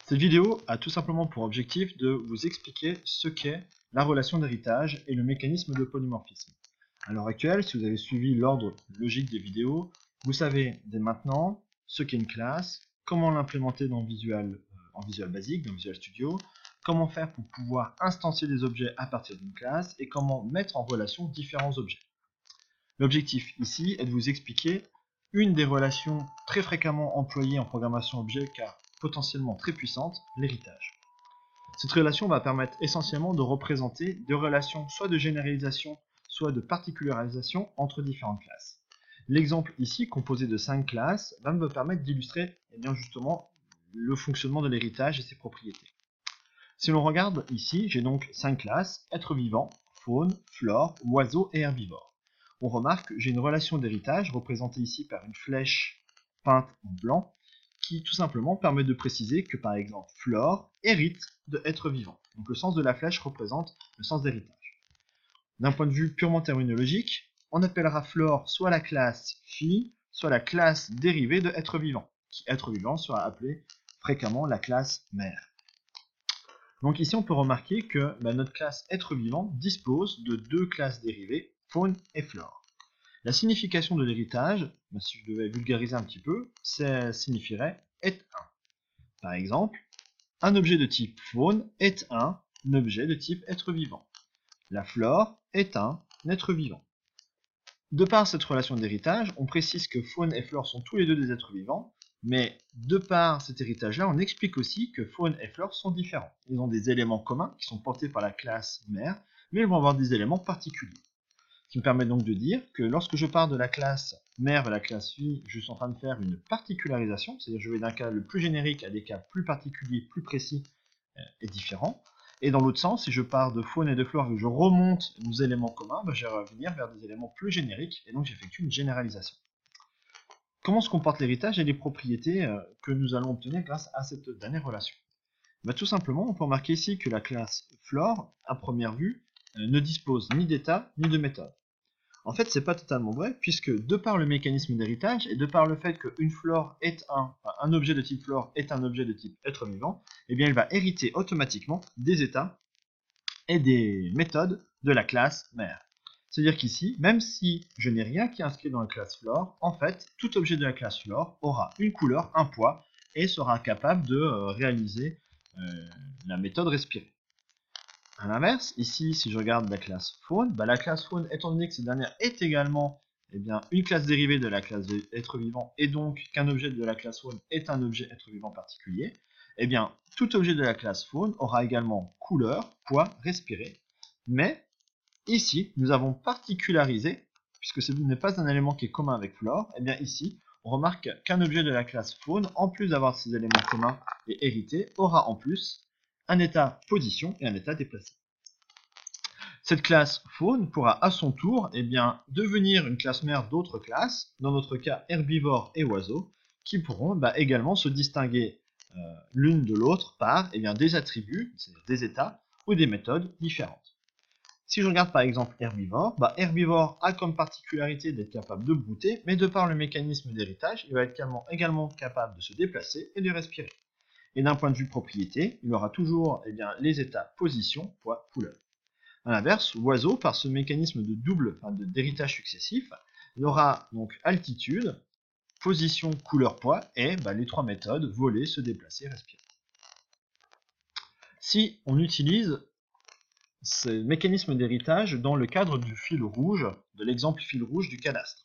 Cette vidéo a tout simplement pour objectif de vous expliquer ce qu'est la relation d'héritage et le mécanisme de polymorphisme. À l'heure actuelle, si vous avez suivi l'ordre logique des vidéos, vous savez dès maintenant ce qu'est une classe, comment l'implémenter en Visual Basic, dans Visual Studio, comment faire pour pouvoir instancier des objets à partir d'une classe et comment mettre en relation différents objets. L'objectif ici est de vous expliquer une des relations très fréquemment employées en programmation objet car potentiellement très puissante, l'héritage. Cette relation va permettre essentiellement de représenter des relations soit de généralisation, soit de particularisation entre différentes classes. L'exemple ici, composé de 5 classes, va me permettre d'illustrer justement le fonctionnement de l'héritage et ses propriétés. Si l'on regarde ici, j'ai donc 5 classes, êtres vivants, faune, flore, oiseaux et herbivores. On remarque que j'ai une relation d'héritage représentée ici par une flèche peinte en blanc qui tout simplement permet de préciser que par exemple flore hérite de êtres vivants. Donc le sens de la flèche représente le sens d'héritage. D'un point de vue purement terminologique, on appellera flore soit la classe fille, soit la classe dérivée de êtres vivants, qui être vivant sera appelée fréquemment la classe mère. Donc ici on peut remarquer que notre classe être vivant dispose de deux classes dérivées, faune et flore. La signification de l'héritage, si je devais vulgariser un petit peu, ça signifierait est un. Par exemple, un objet de type faune est un objet de type être vivant. La flore est un être vivant. De par cette relation d'héritage, on précise que faune et flore sont tous les deux des êtres vivants, mais de par cet héritage-là, on explique aussi que faune et flore sont différents. Ils ont des éléments communs qui sont portés par la classe mère, mais ils vont avoir des éléments particuliers. Ce qui me permet donc de dire que lorsque je pars de la classe mère vers la classe fille, je suis en train de faire une particularisation, c'est-à-dire je vais d'un cas le plus générique à des cas plus particuliers, plus précis et différents. Et dans l'autre sens, si je pars de faune et de flore et que je remonte nos éléments communs, je vais revenir vers des éléments plus génériques et donc j'effectue une généralisation. Comment se comporte l'héritage et les propriétés que nous allons obtenir grâce à cette dernière relation? Tout simplement, on peut remarquer ici que la classe flore, à première vue, ne dispose ni d'état ni de méthode. En fait, c'est pas totalement vrai, puisque de par le mécanisme d'héritage et de par le fait qu'une flore est un objet de type flore est un objet de type être vivant, eh bien, il va hériter automatiquement des états et des méthodes de la classe mère. C'est-à-dire qu'ici, même si je n'ai rien qui est inscrit dans la classe flore, en fait, tout objet de la classe flore aura une couleur, un poids, et sera capable de réaliser la méthode respirée. A l'inverse, ici, si je regarde la classe faune, la classe faune, étant donné que cette dernière est également une classe dérivée de la classe être vivant, et donc qu'un objet de la classe faune est un objet être vivant particulier, tout objet de la classe faune aura également couleur, poids, respiré. Mais ici, nous avons particularisé, puisque ce n'est pas un élément qui est commun avec flore, ici, on remarque qu'un objet de la classe faune, en plus d'avoir ces éléments communs et hérités, aura en plus un état position et un état déplacé. Cette classe faune pourra à son tour devenir une classe mère d'autres classes, dans notre cas herbivores et oiseaux, qui pourront également se distinguer l'une de l'autre par des attributs, c'est-à-dire des états ou des méthodes différentes. Si je regarde par exemple herbivore, herbivore a comme particularité d'être capable de brouter, mais de par le mécanisme d'héritage, il va être également capable de se déplacer et de respirer. Et d'un point de vue propriété, il aura toujours les états position, poids, couleur. A l'inverse, oiseau, par ce mécanisme de d'héritage successif, il aura donc altitude, position, couleur, poids, et les trois méthodes, voler, se déplacer, respirer. Si on utilise ce mécanisme d'héritage dans le cadre du fil rouge, de l'exemple fil rouge du cadastre,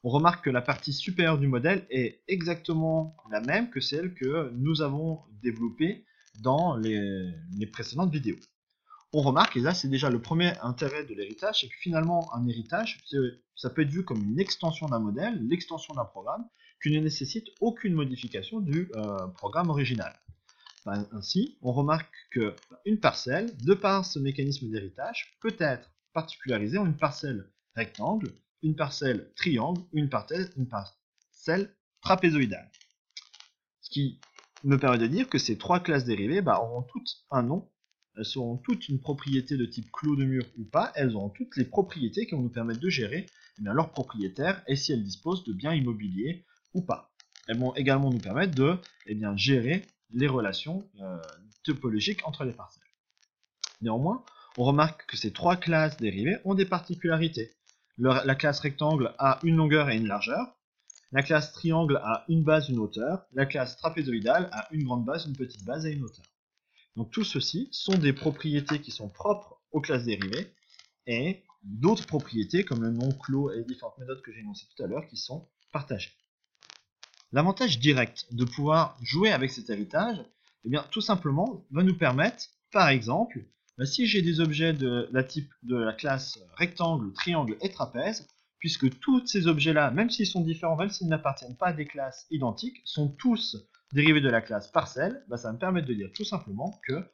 on remarque que la partie supérieure du modèle est exactement la même que celle que nous avons développée dans les précédentes vidéos. On remarque, et là c'est déjà le premier intérêt de l'héritage, c'est que finalement un héritage, ça peut être vu comme une extension d'un modèle, l'extension d'un programme, qui ne nécessite aucune modification du programme original. Ainsi, on remarque qu'une parcelle, de par ce mécanisme d'héritage, peut être particularisée en une parcelle rectangle, une parcelle triangle, une parcelle trapézoïdale. Ce qui me permet de dire que ces trois classes dérivées auront toutes un nom, elles seront toutes une propriété de type clos de mur ou pas, elles auront toutes les propriétés qui vont nous permettre de gérer leurs propriétaires et si elles disposent de biens immobiliers ou pas. Elles vont également nous permettre de gérer les relations topologiques entre les parcelles. Néanmoins, on remarque que ces trois classes dérivées ont des particularités. La classe rectangle a une longueur et une largeur. La classe triangle a une base, une hauteur. La classe trapézoïdale a une grande base, une petite base et une hauteur. Donc tout ceci sont des propriétés qui sont propres aux classes dérivées et d'autres propriétés comme le nom clos et les différentes méthodes que j'ai énoncées tout à l'heure qui sont partagées. L'avantage direct de pouvoir jouer avec cet héritage, eh bien, tout simplement, va nous permettre, par exemple, si j'ai des objets de la classe rectangle, triangle et trapèze, puisque tous ces objets-là, même s'ils sont différents, même s'ils n'appartiennent pas à des classes identiques, sont tous dérivés de la classe parcelle, ça va me permettre de dire tout simplement que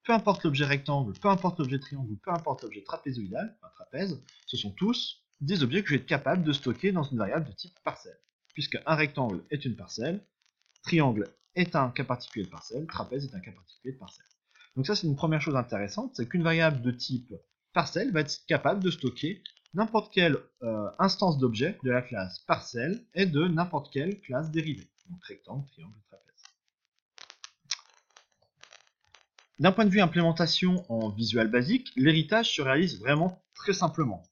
peu importe l'objet rectangle, peu importe l'objet triangle, peu importe l'objet trapézoïdal, enfin trapèze, ce sont tous des objets que je vais être capable de stocker dans une variable de type parcelle. Puisque un rectangle est une parcelle, triangle est un cas particulier de parcelle, trapèze est un cas particulier de parcelle. Donc ça c'est une première chose intéressante, c'est qu'une variable de type parcelle va être capable de stocker n'importe quelle instance d'objet de la classe parcelle et de n'importe quelle classe dérivée. Donc rectangle, triangle, trapèze. D'un point de vue implémentation en Visual Basic, l'héritage se réalise vraiment très simplement.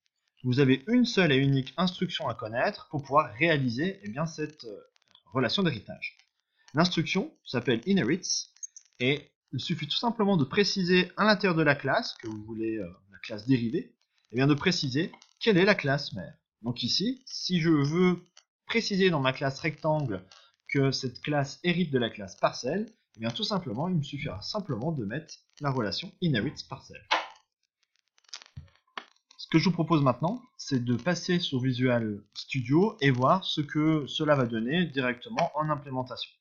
Vous avez une seule et unique instruction à connaître pour pouvoir réaliser cette relation d'héritage. L'instruction s'appelle inherits et il suffit tout simplement de préciser à l'intérieur de la classe, que vous voulez la classe dérivée, de préciser quelle est la classe mère. Donc ici, si je veux préciser dans ma classe rectangle que cette classe hérite de la classe parcelle, tout simplement, il me suffira simplement de mettre la relation inherits parcelle. Ce que je vous propose maintenant, c'est de passer sur Visual Studio et voir ce que cela va donner directement en implémentation.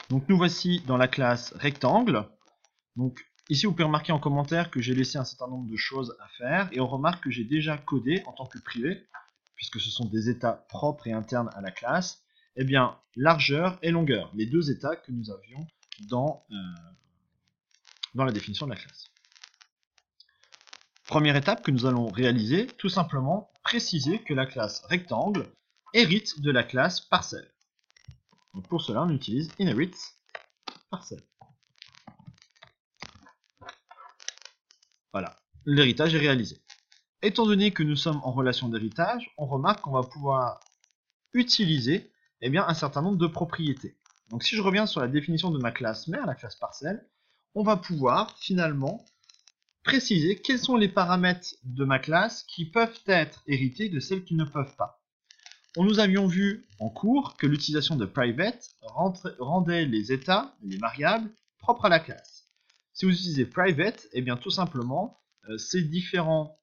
Donc nous voici dans la classe rectangle. Donc ici vous pouvez remarquer en commentaire que j'ai laissé un certain nombre de choses à faire et on remarque que j'ai déjà codé en tant que privé, puisque ce sont des états propres et internes à la classe, largeur et longueur, les deux états que nous avions dans la définition de la classe. Première étape que nous allons réaliser, tout simplement préciser que la classe rectangle hérite de la classe parcelle. Donc pour cela, on utilise inherits parcelle. Voilà, l'héritage est réalisé. Étant donné que nous sommes en relation d'héritage, on remarque qu'on va pouvoir utiliser un certain nombre de propriétés. Donc si je reviens sur la définition de ma classe mère, la classe parcelle, on va pouvoir finalement préciser quels sont les paramètres de ma classe qui peuvent être hérités de celles qui ne peuvent pas. Nous avions vu en cours que l'utilisation de private rendait les états, les variables, propres à la classe. Si vous utilisez private, tout simplement, ces différentes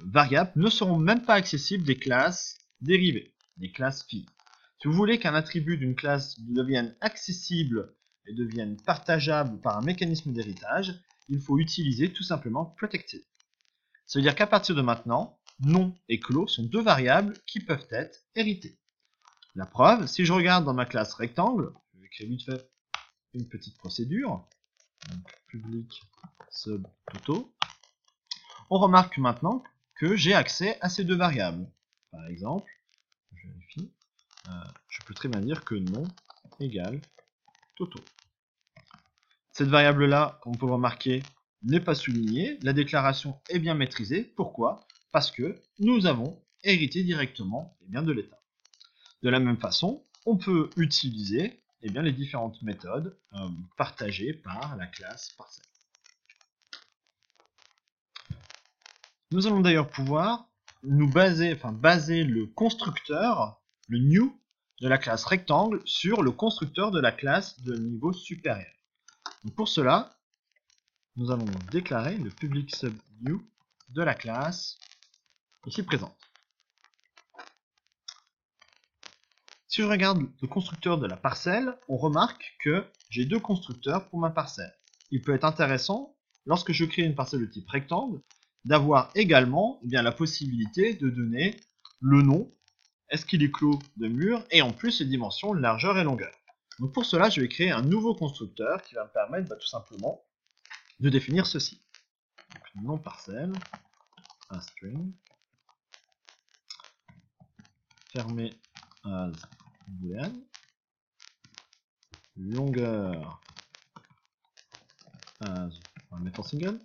variables ne seront même pas accessibles des classes dérivées, des classes phi. Si vous voulez qu'un attribut d'une classe devienne accessible et devienne partageable par un mécanisme d'héritage, il faut utiliser tout simplement protected. Ça veut dire qu'à partir de maintenant, nom et clos sont deux variables qui peuvent être héritées. La preuve, si je regarde dans ma classe rectangle, je vais créer vite fait une petite procédure, donc public sub toto, on remarque maintenant que j'ai accès à ces deux variables. Par exemple, je vérifie, je peux très bien dire que nom égale toto. Cette variable-là, comme vous pouvez le remarquer, n'est pas soulignée. La déclaration est bien maîtrisée. Pourquoi? Parce que nous avons hérité directement de l'état. De la même façon, on peut utiliser les différentes méthodes partagées par la classe parcelle. Nous allons d'ailleurs pouvoir nous baser le constructeur, le new, de la classe rectangle sur le constructeur de la classe de niveau supérieur. Donc pour cela, nous allons déclarer le public sub new de la classe ici présente. Si je regarde le constructeur de la parcelle, on remarque que j'ai deux constructeurs pour ma parcelle. Il peut être intéressant, lorsque je crée une parcelle de type rectangle, d'avoir également la possibilité de donner le nom, est-ce qu'il est clos de mur, et en plus les dimensions largeur et longueur. Donc pour cela, je vais créer un nouveau constructeur qui va me permettre tout simplement de définir ceci. Donc, nom parcelle, un string, fermé as boolean, longueur as, on va le mettre en single,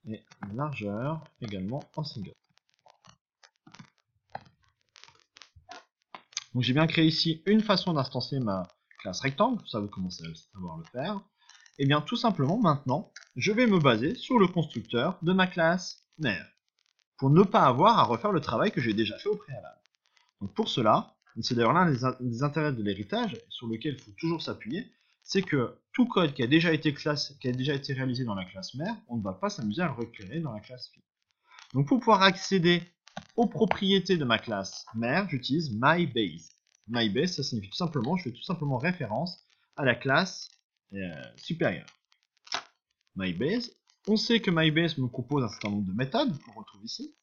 et largeur également en single. Donc j'ai bien créé ici une façon d'instancier ma classe rectangle, ça vous commencez à savoir le faire. Et bien tout simplement maintenant, je vais me baser sur le constructeur de ma classe mère, pour ne pas avoir à refaire le travail que j'ai déjà fait au préalable. Donc pour cela, c'est d'ailleurs l'un des intérêts de l'héritage, sur lequel il faut toujours s'appuyer, c'est que tout code qui a déjà été réalisé dans la classe mère, on ne va pas s'amuser à le recréer dans la classe fille. Donc pour pouvoir accéder aux propriétés de ma classe mère, j'utilise MyBase. MyBase, ça signifie tout simplement, je fais tout simplement référence à la classe supérieure. MyBase, on sait que MyBase me compose un certain nombre de méthodes qu'on retrouve ici.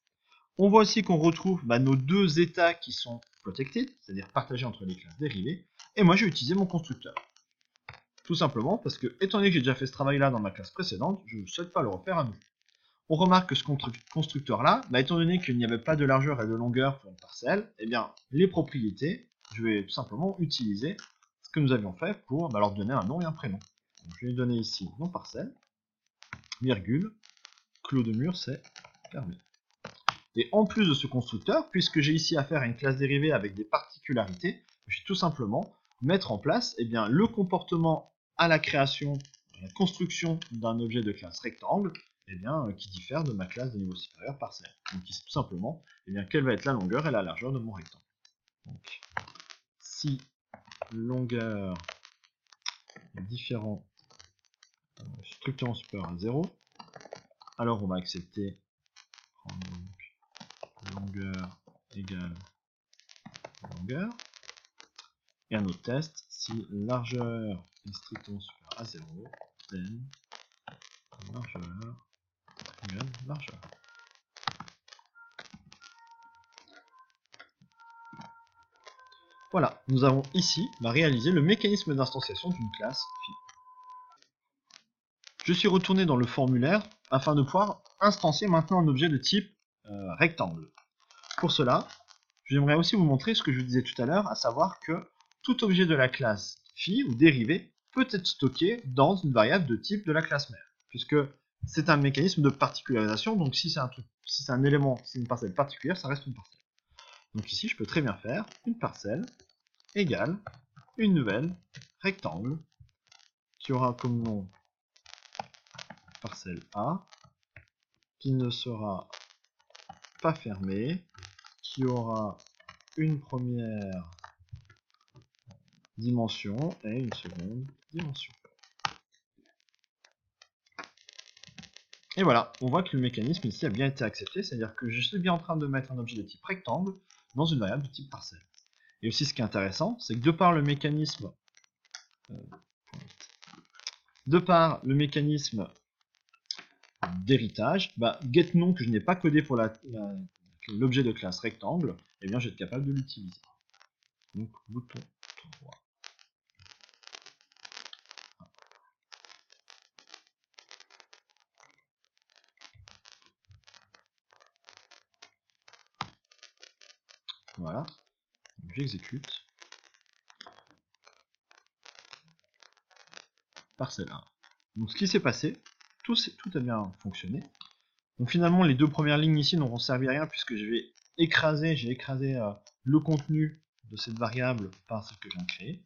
On voit aussi qu'on retrouve nos deux états qui sont protected, c'est-à-dire partagés entre les classes dérivées, et moi j'ai utilisé mon constructeur. Tout simplement parce que, étant donné que j'ai déjà fait ce travail-là dans ma classe précédente, je ne souhaite pas le refaire à nouveau. On remarque que ce constructeur-là, étant donné qu'il n'y avait pas de largeur et de longueur pour une parcelle, eh bien, les propriétés, je vais tout simplement utiliser ce que nous avions fait pour leur donner un nom et un prénom. Donc, je vais donner ici nom parcelle, virgule, clos de mur, c'est fermé. Et en plus de ce constructeur, puisque j'ai ici affaire à une classe dérivée avec des particularités, je vais tout simplement mettre en place le comportement à la création, à la construction d'un objet de classe rectangle, qui diffère de ma classe de niveau supérieur parcelle. Donc ici tout simplement, quelle va être la longueur et la largeur de mon rectangle. Donc si longueur est différent structurant supérieur à 0, alors on va accepter longueur égale longueur. Et un autre test, si largeur est strictement supérieure à 0, then largeur égale largeur. Voilà, nous avons ici réalisé le mécanisme d'instanciation d'une classe phi. Je suis retourné dans le formulaire afin de pouvoir instancier maintenant un objet de type rectangle. Pour cela, j'aimerais aussi vous montrer ce que je vous disais tout à l'heure, à savoir que tout objet de la classe phi ou dérivé peut être stocké dans une variable de type de la classe mère, puisque c'est un mécanisme de particularisation, donc si c'est un élément, c'est une parcelle particulière, ça reste une parcelle. Donc ici, je peux très bien faire une parcelle égale une nouvelle rectangle qui aura comme nom parcelle A, qui ne sera pas fermée, qui aura une première dimension et une seconde dimension. Et voilà, on voit que le mécanisme ici a bien été accepté, c'est-à-dire que je suis bien en train de mettre un objet de type rectangle dans une variable de type parcelle. Et aussi ce qui est intéressant, c'est que de par le mécanisme d'héritage, getNom que je n'ai pas codé pour l'objet de classe rectangle, je vais être capable de l'utiliser. Donc bouton 3. Voilà, j'exécute. Parcelle 1. Donc ce qui s'est passé, tout a bien fonctionné. Donc finalement les deux premières lignes ici n'auront servi à rien puisque j'ai écrasé le contenu de cette variable par ce que j'ai créé.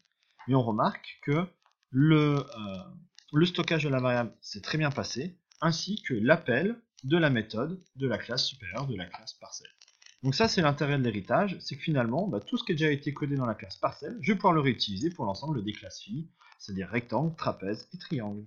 Et on remarque que le stockage de la variable s'est très bien passé, ainsi que l'appel de la méthode de la classe supérieure de la classe parcelle. Donc ça c'est l'intérêt de l'héritage, c'est que finalement tout ce qui a déjà été codé dans la classe parcelle, je vais pouvoir le réutiliser pour l'ensemble des classes phi, c'est-à-dire rectangle, trapèze et triangle.